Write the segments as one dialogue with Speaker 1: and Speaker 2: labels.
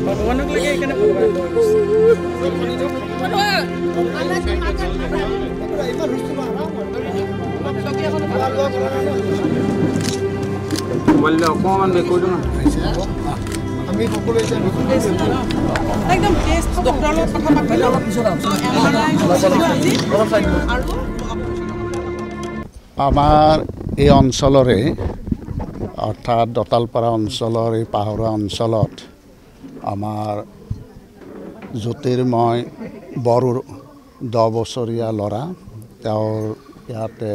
Speaker 1: ভগৱানক লাগে এইকাৰণে অকণমান মেকুৰীটো আমি সকলোৱে একদম টেষ্ট ডক্টৰৰ লগত কথা পাতিলে অলপ পিছত
Speaker 2: আমাৰ এই অঞ্চলৰে অৰ্থাৎ দতালপাৰা অঞ্চলৰ এই পাহাৰীয়া অঞ্চলত আমাৰ জ্যোতিৰ্ময় বড়োৰ 10 বছৰীয়া ল'ৰা তেওঁৰ ইয়াতে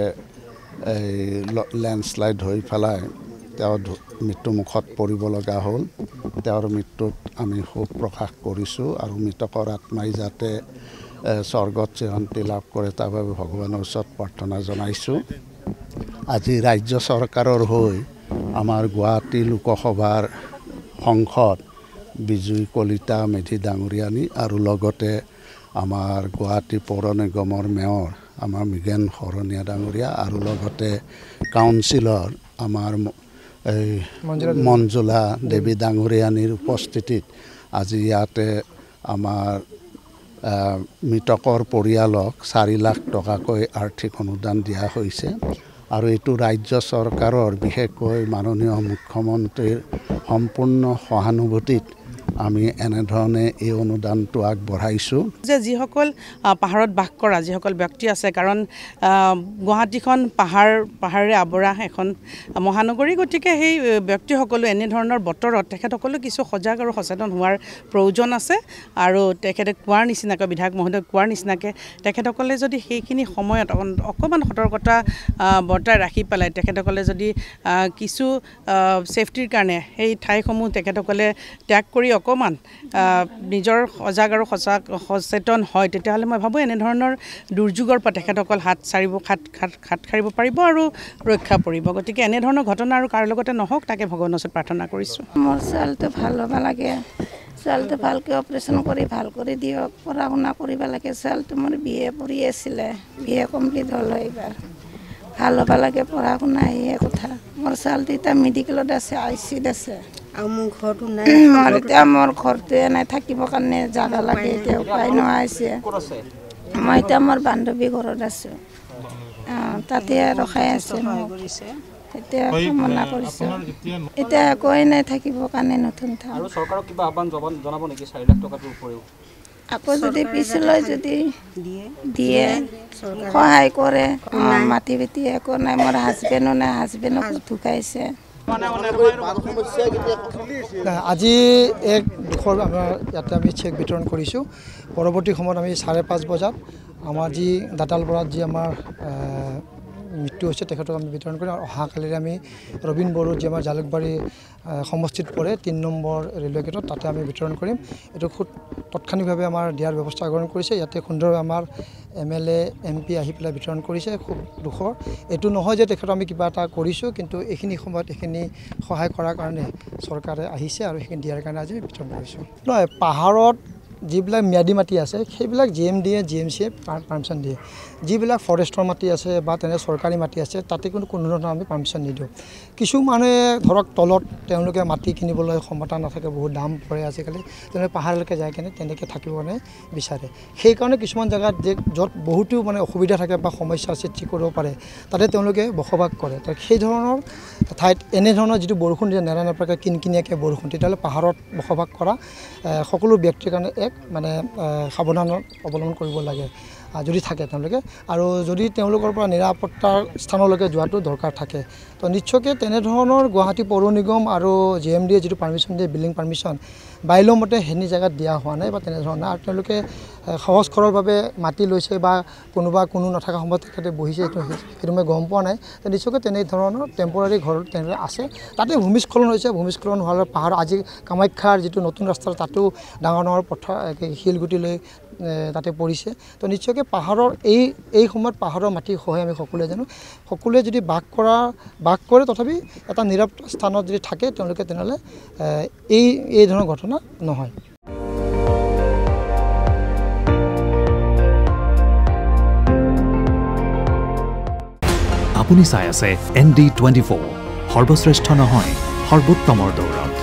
Speaker 2: এই লেণ্ডশ্লাইড হৈ পেলাই তেওঁ মৃত্যুমুখত পৰিব লগা হ'ল। তেওঁৰ মৃত্যুত আমি শোক প্ৰকাশ কৰিছোঁ আৰু মৃতকৰ আত্মাই যাতে স্বৰ্গত চিৰশান্তি লাভ কৰে তাৰ বাবে ভগৱানৰ ওচৰত প্ৰাৰ্থনা জনাইছোঁ। আজি ৰাজ্য চৰকাৰৰ হৈ আমাৰ গুৱাহাটী লোকসভাৰ সংসদ বিজয় কলিতা মেধি ডাঙৰীয়ানী আৰু লগতে আমাৰ গুৱাহাটী পৌৰ নিগমৰ মেয়ৰ আমাৰ মৃগেন শৰণীয়া ডাঙৰীয়া আৰু লগতে কাউন্সিলৰ আমাৰ এই মঞ্জুলা দেৱী ডাঙৰীয়ানীৰ উপস্থিতিত আজি ইয়াতে আমাৰ মৃতকৰ পৰিয়ালক 4 লাখ টকাকৈ আৰ্থিক অনুদান দিয়া হৈছে আৰু এইটো ৰাজ্য চৰকাৰৰ বিশেষকৈ মাননীয় মুখ্যমন্ত্ৰীৰ সম্পূৰ্ণ সহানুভূতিত আমি এনেধৰণে এই অনুদানটো আগবঢ়াইছোঁ
Speaker 1: যে যিসকল পাহাৰত বাস কৰা যিসকল ব্যক্তি আছে কাৰণ গুৱাহাটীখন পাহাৰেৰে আৱৰা এখন মহানগৰী গতিকে সেই ব্যক্তিসকলে এনেধৰণৰ বতৰত তেখেতসকলে কিছু সজাগ আৰু সচেতন হোৱাৰ প্ৰয়োজন আছে আৰু তেখেতে কোৱাৰ নিচিনাকৈ বিধায়ক মহোদয় কোৱাৰ নিচিনাকৈ তেখেতসকলে যদি সেইখিনি সময়ত অকণমান সতৰ্কতা বৰ্তাই ৰাখি পেলাই তেখেতসকলে যদি কিছু ছেফটিৰ কাৰণে সেই ঠাইসমূহ তেখেতসকলে ত্যাগ কৰি অকণমান নিজৰ সজাগ আৰু সচেতন হয় তেতিয়াহ'লে মই ভাবোঁ এনেধৰণৰ দুৰ্যোগৰ পৰা তেখেতসকল হাত সাৰিব পাৰিব আৰু ৰক্ষা পৰিব। গতিকে এনেধৰণৰ ঘটনা আৰু কাৰো লগতে নহওক তাকে ভগৱানৰ ওচৰত প্ৰাৰ্থনা কৰিছোঁ।
Speaker 3: মোৰ ছোৱালীটো ভাল হ'ব লাগে, ছোৱালীটো ভালকৈ অপাৰেশ্যন কৰি ভাল কৰি দিয়ক, পঢ়া শুনা কৰিব লাগে। ছোৱালীটো মোৰ BA পঢ়ি আছিলে, BA কমপ্লিট হ'ল এইবাৰ। ভাল হ'ব লাগে পঢ়া শুনা এই কথা। মোৰ ছোৱালীটো এতিয়া মেডিকেলত আছে, ICUত আছে আৰু মোৰ ঘৰটো নাই। এতিয়া মোৰ ঘৰটোৱে নাই, থাকিবৰ কাৰণে জাগা লাগে, এতিয়া উপায় নোহোৱা হৈছে। মই এতিয়া মোৰ বান্ধৱী ঘৰত আছোঁ, তাতে ৰখাই আছে মোক। এতিয়া কামনা কৰিছোঁ, এতিয়া একোৱেই নাই থাকিবৰ কাৰণে নতুন ঠাই।
Speaker 4: চৰকাৰক কিবা আহ্বান জনাব নেকি 4 লাখ টকাটোৰ উপৰিও?
Speaker 3: আকৌ যদি পিছলৈ যদি দিয়ে সহায় কৰে, মাটি বেটি একো নাই, মোৰ হাজবেণ্ডো নাই, হাজবেণ্ডক ঢুকাইছে।
Speaker 5: আজি এক দুখৰ আমাৰ ইয়াতে আমি চেক বিতৰণ কৰিছোঁ। পৰৱৰ্তী সময়ত আমি 5:30 বজাত আমাৰ যি দাঁতালপাৰাত যি আমাৰ মৃত্যু হৈছে তেখেতক আমি বিতৰণ কৰিম আৰু অহাকালিৰে আমি ৰবীন বড়ো যি আমাৰ জালুকবাৰী সমষ্টিত পৰে 3 নম্বৰ ৰেলৱে গেটত তাতে আমি বিতৰণ কৰিম। এইটো খুব তৎক্ষণিকভাৱে আমাৰ দিয়াৰ ব্যৱস্থা গ্ৰহণ কৰিছে। ইয়াতে সুন্দৰভাৱে আমাৰ MLA MP আহি পেলাই বিতৰণ কৰিছে। খুব দুখৰ এইটো নহয় যে তেখেতক আমি কিবা এটা কৰিছোঁ, কিন্তু এইখিনি সময়ত এইখিনি সহায় কৰাৰ কাৰণে চৰকাৰে আহিছে আৰু সেইখিনি দিয়াৰ কাৰণে আজি বিতৰণ কৰিছোঁ। নহয়, পাহাৰত যিবিলাক ম্যাদী মাটি আছে সেইবিলাক GMDয়ে GMCয়ে পাৰ্মিশ্যন দিয়ে। যিবিলাক ফৰেষ্টৰ মাটি আছে বা তেনে চৰকাৰী মাটি আছে তাতে কোনো ধৰণৰ আমি পাৰ্মিশ্যন নিদিওঁ। কিছু মানুহে ধৰক তলত তেওঁলোকে মাটি কিনিবলৈ ক্ষমতা নাথাকে, বহুত দাম পৰে আজিকালি, তেওঁলোকে পাহাৰলৈকে যাই কেনে তেনেকৈ থাকিব বিচাৰে। সেইকাৰণে কিছুমান জেগাত য'ত বহুতো অসুবিধা থাকে বা সমস্যাৰ সৃষ্টি কৰিব পাৰে তাতে তেওঁলোকে বসবাস কৰে। সেই ধৰণৰ ঠাইত এনেধৰণৰ যিটো বৰষুণ দিয়ে নেৰানেপেৰাকৈ কিনকিনীয়াকৈ বৰষুণ, তেতিয়াহ'লে পাহাৰত বসবাস কৰা সকলো ব্যক্তিৰ কাৰণে এক সাৱধানত অৱলম্বন কৰিব লাগে যদি থাকে তেওঁলোকে, আৰু যদি তেওঁলোকৰ পৰা নিৰাপত্তাৰ স্থানলৈকে যোৱাটো দৰকাৰ থাকে তো নিশ্চয়কৈ তেনেধৰণৰ গুৱাহাটী পৌৰ নিগম আৰু GMDয়ে যিটো পাৰ্মিশ্যন দিয়ে বিল্ডিং পাৰ্মিশ্যন, বাইলৰ মতে হেনি জেগাত দিয়া হোৱা নাই বা তেনেধৰণৰ আৰু তেওঁলোকে সহজ সৰলভাৱে মাটি লৈছে বা কোনো নথকা সময়ত তেখেতে বহিছে সেইটো মই গম পোৱা নাই নিশ্চয়কৈ তেনেধৰণৰ টেম্পৰাৰী ঘৰ তেনেদৰে আছে তাতে ভূমিস্খলন হৈছে ভূমিস্খলন হোৱাৰ পাহাৰ আজি কামাখ্যাৰ যিটো নতুন ৰাস্তা তাতো ডাঙৰ পথাৰ শিলগুটি লৈ তাতে পৰিছে তো নিশ্চয়কৈ পাহাৰৰ এই সময়ত পাহাৰৰ মাটি খহে আমি সকলোৱে জানো সকলোৱে যদি বাস কৰে তথাপি এটা নিৰাপদ স্থানত যদি থাকে তেওঁলোকে তেনেহ'লে এই ধৰণৰ ঘটনা নহয়
Speaker 6: আপুনি চাই আছে ND24 সৰ্বশ্ৰেষ্ঠ নহয় সৰ্বোত্তমৰ দৌৰত